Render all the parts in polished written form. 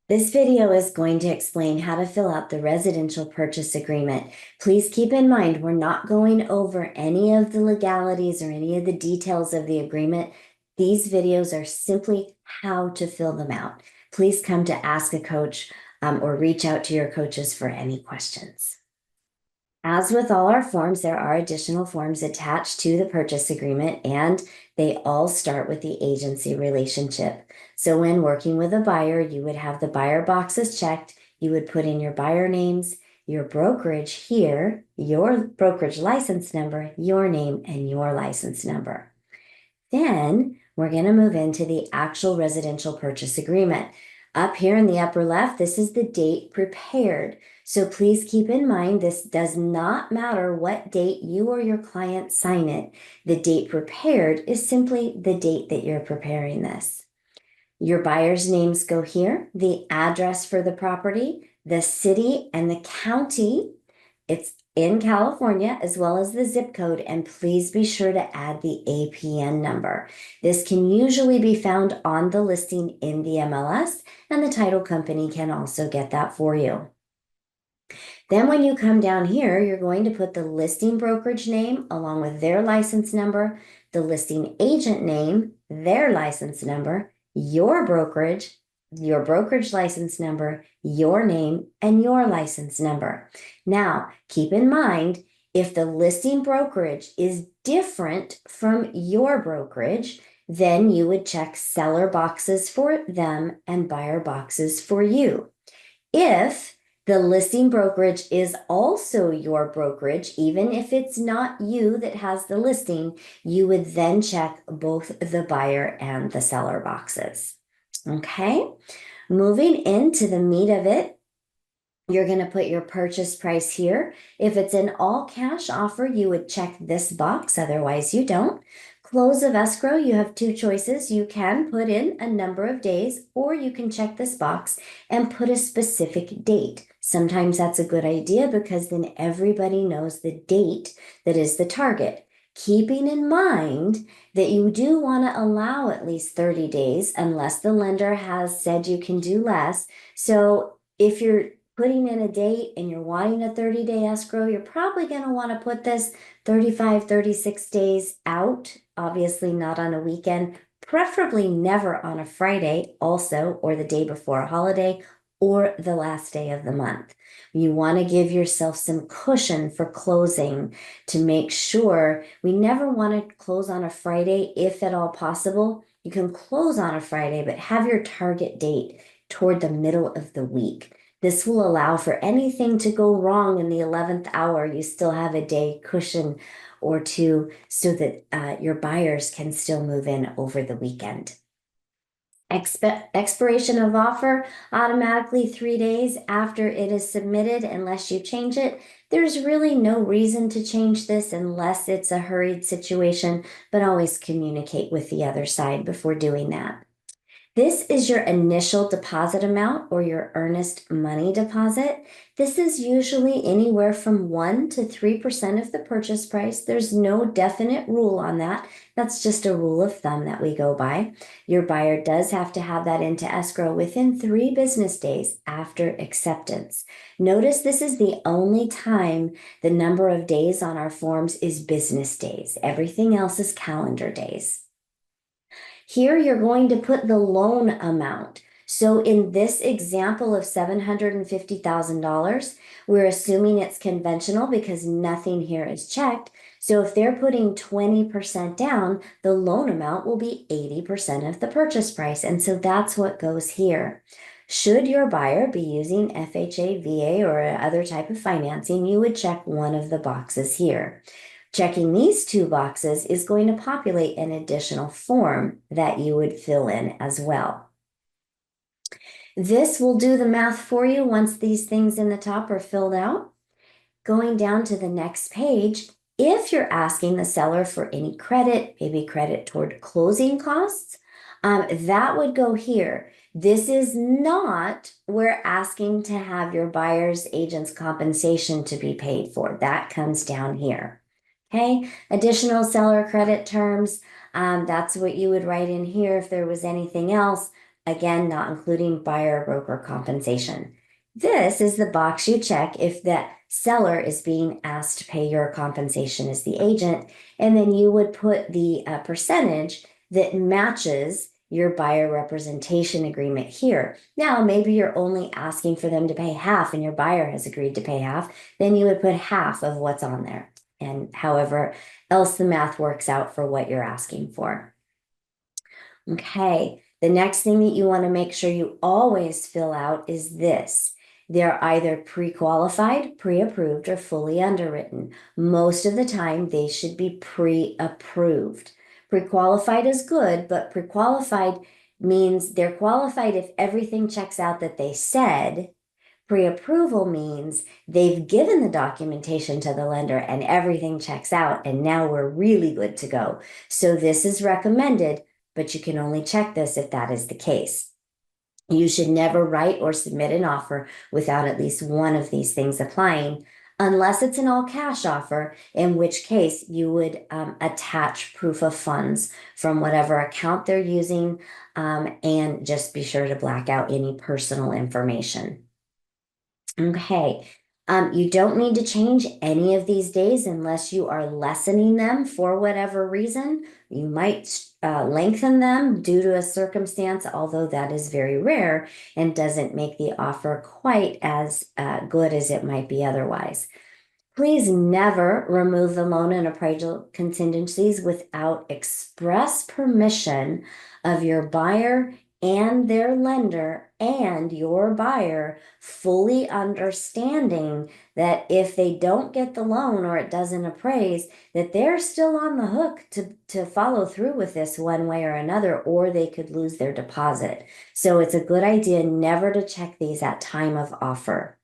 This video is going to explain how to fill out the residential purchase agreement. Please keep in mind, we're not going over any of the legalities or any of the details of the agreement. These videos are simply how to fill them out. Please come to ask a coach or reach out to your coaches for any questions. As with all our forms, there are additional forms attached to the purchase agreement, and they all start with the agency relationship. So when working with a buyer, you would have the buyer boxes checked. You would put in your buyer names, your brokerage here, your brokerage license number, your name, and your license number. Then we're going to move into the actual residential purchase agreement. Up here in the upper left, this is the date prepared. So please keep in mind, this does not matter what date you or your client sign it. The date prepared is simply the date that you're preparing this. Your buyer's names go here, the address for the property, the city and the county. It's in California, as well as the zip code, and please be sure to add the APN number. This can usually be found on the listing in the MLS, and the title company can also get that for you. Then when you come down here, you're going to put the listing brokerage name along with their license number, the listing agent name, their license number, your brokerage license number, your name, and your license number. Now, keep in mind, if the listing brokerage is different from your brokerage, then you would check seller boxes for them and buyer boxes for you. If the listing brokerage is also your brokerage, even if it's not you that has the listing, you would then check both the buyer and the seller boxes. Okay, moving into the meat of it, you're going to put your purchase price here. If it's an all cash offer, you would check this box, otherwise you don't. Close of escrow, you have two choices. You can put in a number of days, or you can check this box and put a specific date. Sometimes that's a good idea because then everybody knows the date that is the target. Keeping in mind that you do want to allow at least 30 days unless the lender has said you can do less. So if you're putting in a date and you're wanting a 30-day escrow, you're probably going to want to put this 35, 36 days out, obviously not on a weekend, preferably never on a Friday also, or the day before a holiday, or the last day of the month. You want to give yourself some cushion for closing to make sure. We never want to close on a Friday if at all possible. You can close on a Friday, but have your target date toward the middle of the week. This will allow for anything to go wrong in the 11th hour. You still have a day cushion or two so that your buyers can still move in over the weekend. Expiration of offer, automatically 3 days after it is submitted, unless you change it. There's really no reason to change this unless it's a hurried situation, but always communicate with the other side before doing that. This is your initial deposit amount or your earnest money deposit. This is usually anywhere from 1 to 3% of the purchase price. There's no definite rule on that. That's just a rule of thumb that we go by. Your buyer does have to have that into escrow within 3 business days after acceptance. Notice this is the only time the number of days on our forms is business days. Everything else is calendar days. Here you're going to put the loan amount. So in this example of $750,000, we're assuming it's conventional because nothing here is checked. So if they're putting 20% down, the loan amount will be 80% of the purchase price. And so that's what goes here. Should your buyer be using FHA, VA, or other type of financing, you would check one of the boxes here. Checking these 2 boxes is going to populate an additional form that you would fill in as well. This will do the math for you once these things in the top are filled out. Going down to the next page, if you're asking the seller for any credit, maybe credit toward closing costs, that would go here. This is not we're asking to have your buyer's agent's compensation to be paid for. That comes down here. Okay, additional seller credit terms, that's what you would write in here if there was anything else. again, not including buyer broker compensation. This is the box you check if that seller is being asked to pay your compensation as the agent, and then you would put the percentage that matches your buyer representation agreement here. Now, maybe you're only asking for them to pay half and your buyer has agreed to pay half, then you would put half of what's on there, and however else the math works out for what you're asking for. Okay, the next thing that you want to make sure you always fill out is this. They're either pre-qualified, pre-approved, or fully underwritten. Most of the time, they should be pre-approved. Pre-qualified is good, but pre-qualified means they're qualified if everything checks out that they said. Pre-approval means they've given the documentation to the lender and everything checks out, and now we're really good to go. So this is recommended, but you can only check this if that is the case. You should never write or submit an offer without at least one of these things applying, unless it's an all-cash offer, in which case you would attach proof of funds from whatever account they're using, and just be sure to black out any personal information. Okay. You don't need to change any of these days unless you are lessening them for whatever reason. You might lengthen them due to a circumstance, although that is very rare and doesn't make the offer quite as good as it might be otherwise. Please never remove the loan and appraisal contingencies without express permission of your buyer and their lender, and your buyer fully understanding that if they don't get the loan or it doesn't appraise, that they're still on the hook to follow through with this one way or another, or they could lose their deposit. So it's a good idea never to check these at time of offer.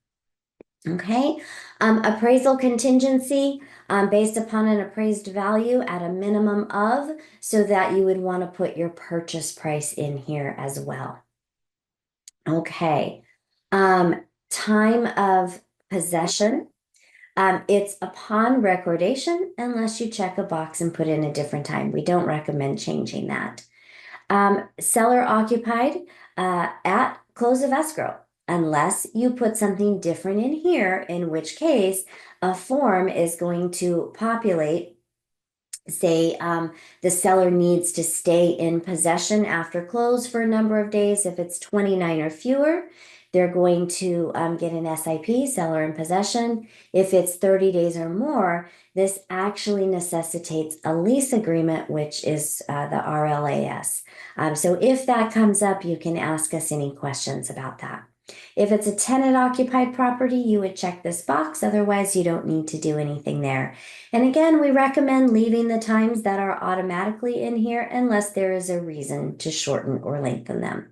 Okay, appraisal contingency based upon an appraised value at a minimum of, so that you would want to put your purchase price in here as well. Okay, time of possession. It's upon recordation unless you check a box and put in a different time. We don't recommend changing that. Seller occupied at close of escrow, unless you put something different in here, in which case a form is going to populate. Say the seller needs to stay in possession after close for a number of days. If it's 29 or fewer, they're going to get an SIP, seller in possession. If it's 30 days or more, this actually necessitates a lease agreement, which is the RLAS. So if that comes up, you can ask us any questions about that. If it's a tenant occupied property, you would check this box. Otherwise, you don't need to do anything there. And again, we recommend leaving the times that are automatically in here unless there is a reason to shorten or lengthen them.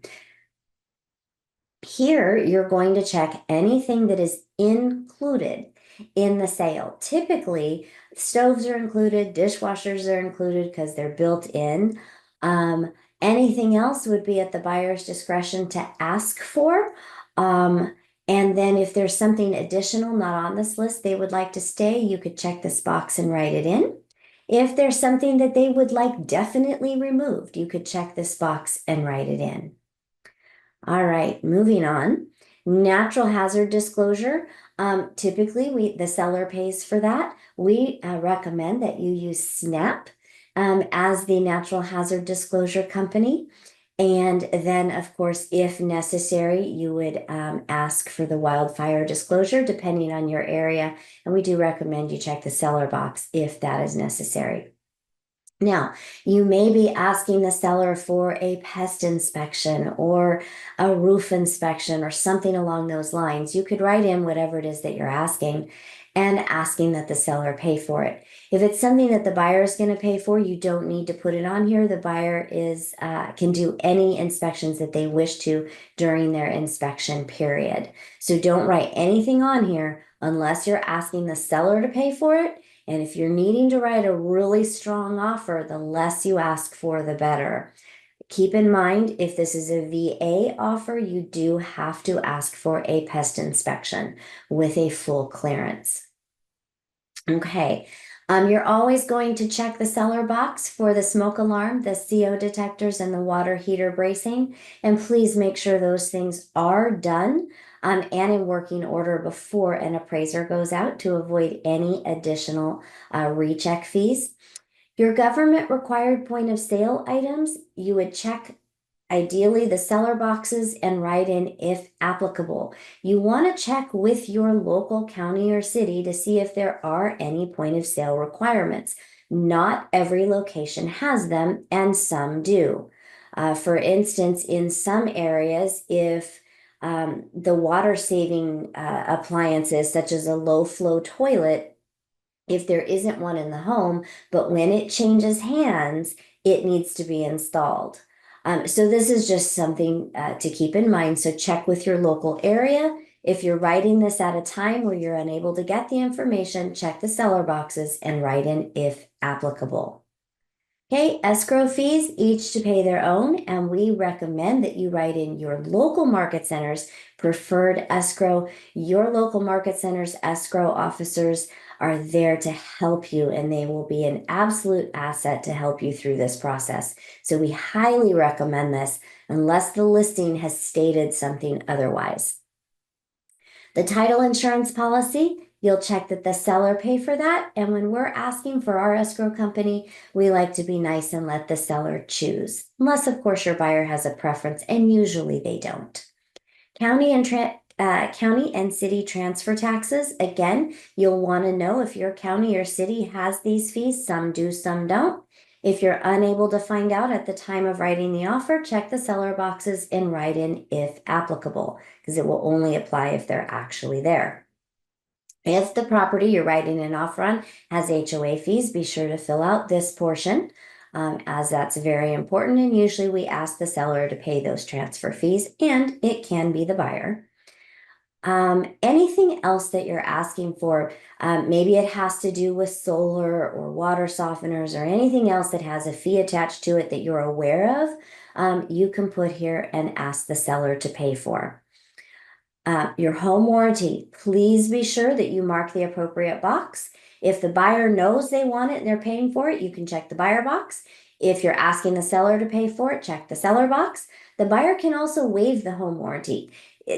Here, you're going to check anything that is included in the sale. Typically, stoves are included, dishwashers are included because they're built in. Anything else would be at the buyer's discretion to ask for. And then if there's something additional not on this list they would like to stay, you could check this box and write it in. If there's something that they would like definitely removed, you could check this box and write it in. All right, moving on. Natural hazard disclosure. Typically, the seller pays for that. We recommend that you use SNAP as the natural hazard disclosure company. And then, of course, if necessary, you would ask for the wildfire disclosure depending on your area. And we do recommend you check the seller box if that is necessary. Now, you may be asking the seller for a pest inspection or a roof inspection or something along those lines. You could write in whatever it is that you're asking and asking that the seller pay for it. If it's something that the buyer is going to pay for, you don't need to put it on here. The buyer can do any inspections that they wish to during their inspection period. So don't write anything on here unless you're asking the seller to pay for it. And if you're needing to write a really strong offer, the less you ask for, the better. Keep in mind, if this is a VA offer, you do have to ask for a pest inspection with a full clearance. Okay, You're always going to check the seller box for the smoke alarm, the CO detectors, and the water heater bracing. And please make sure those things are done and in working order before an appraiser goes out to avoid any additional recheck fees. Your government required point of sale items, you would check ideally the seller boxes and write in if applicable. You want to check with your local county or city to see if there are any point of sale requirements. Not every location has them, and some do. For instance, in some areas, if the water saving appliances, such as a low flow toilet, if there isn't one in the home, but when it changes hands, it needs to be installed. So this is just something to keep in mind. So check with your local area. If you're writing this at a time where you're unable to get the information, check the seller boxes and write in if applicable. Okay, escrow fees, each to pay their own, and we recommend that you write in your local market center's preferred escrow. Your local market center's escrow officers are there to help you, and they will be an absolute asset to help you through this process. So we highly recommend this unless the listing has stated something otherwise. The title insurance policy, you'll check that the seller pay for that. And when we're asking for our escrow company, we like to be nice and let the seller choose. Unless, of course, your buyer has a preference, and usually they don't. County and city transfer taxes. Again, you'll want to know if your county or city has these fees. Some do, some don't. If you're unable to find out at the time of writing the offer, check the seller boxes and write in if applicable, because it will only apply if they're actually there. If the property you're writing an offer on has HOA fees, be sure to fill out this portion, as that's very important. And usually we ask the seller to pay those transfer fees, and it can be the buyer. Anything else that you're asking for, maybe it has to do with solar or water softeners or anything else that has a fee attached to it that you're aware of, you can put here and ask the seller to pay for. Your home warranty, please be sure that you mark the appropriate box. If the buyer knows they want it and they're paying for it, you can check the buyer box. If you're asking the seller to pay for it, check the seller box. The buyer can also waive the home warranty.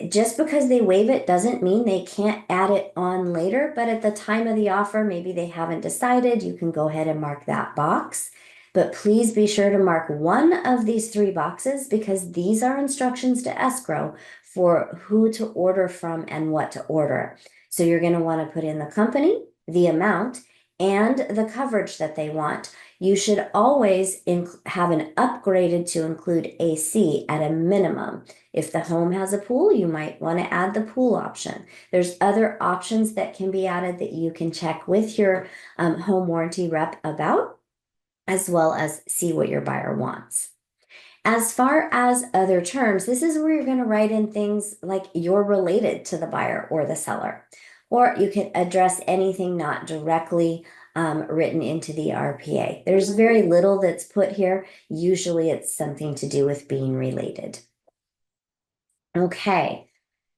Just because they waive it doesn't mean they can't add it on later, but at the time of the offer, maybe they haven't decided, you can go ahead and mark that box. But please be sure to mark one of these three boxes, because these are instructions to escrow for who to order from and what to order. So you're going to want to put in the company, the amount, and the coverage that they want. You should always have an upgraded to include AC at a minimum. If the home has a pool, you might want to add the pool option. There's other options that can be added that you can check with your home warranty rep about, as well as see what your buyer wants. As far as other terms, this is where you're going to write in things like you're related to the buyer or the seller, or you can address anything not directly written into the RPA. There's very little that's put here. Usually it's something to do with being related. Okay.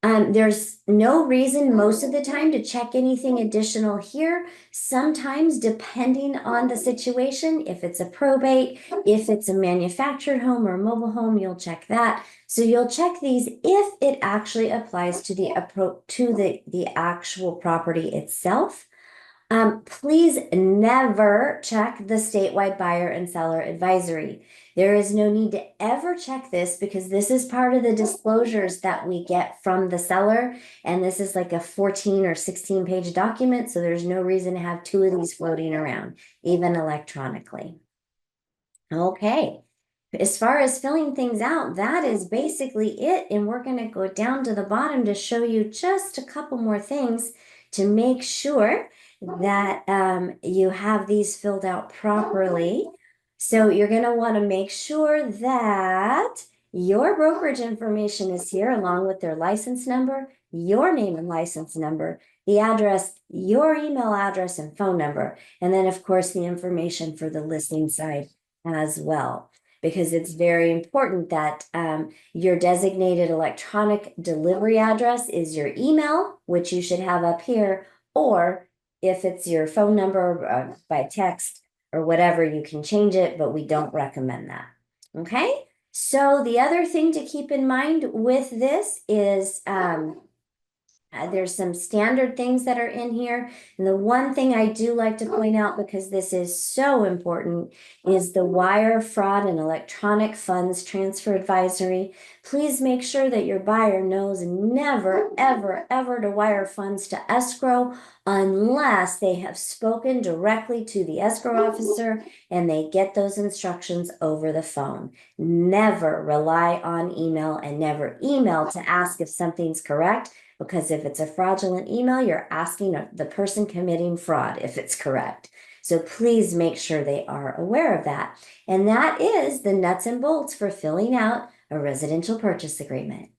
There's no reason most of the time to check anything additional here. Sometimes, depending on the situation, if it's a probate, if it's a manufactured home or a mobile home, you'll check that. So you'll check these if it actually applies to the actual property itself. Please never check the statewide buyer and seller advisory. There is no need to ever check this, because this is part of the disclosures that we get from the seller. And this is like a 14 or 16 page document. So there's no reason to have two of these floating around, even electronically. Okay. As far as filling things out, that is basically it. And we're going to go down to the bottom to show you just a couple more things to make sure that you have these filled out properly. So you're going to want to make sure that your brokerage information is here, along with their license number, your name and license number, the address, your email address and phone number, and then of course the information for the listing side as well, because it's very important that your designated electronic delivery address is your email, which you should have up here, or if it's your phone number by text or whatever, you can change it, but we don't recommend that. Okay. So the other thing to keep in mind with this is there's some standard things that are in here. And the one thing I do like to point out, because this is so important, is the wire fraud and electronic funds transfer advisory. Please make sure that your buyer knows never, ever, ever to wire funds to escrow unless they have spoken directly to the escrow officer and they get those instructions over the phone. Never rely on email, and never email to ask if something's correct, because if it's a fraudulent email, you're asking the person committing fraud if it's correct. So please make sure they are aware of that. And that is the nuts and bolts for filling out a residential purchase agreement.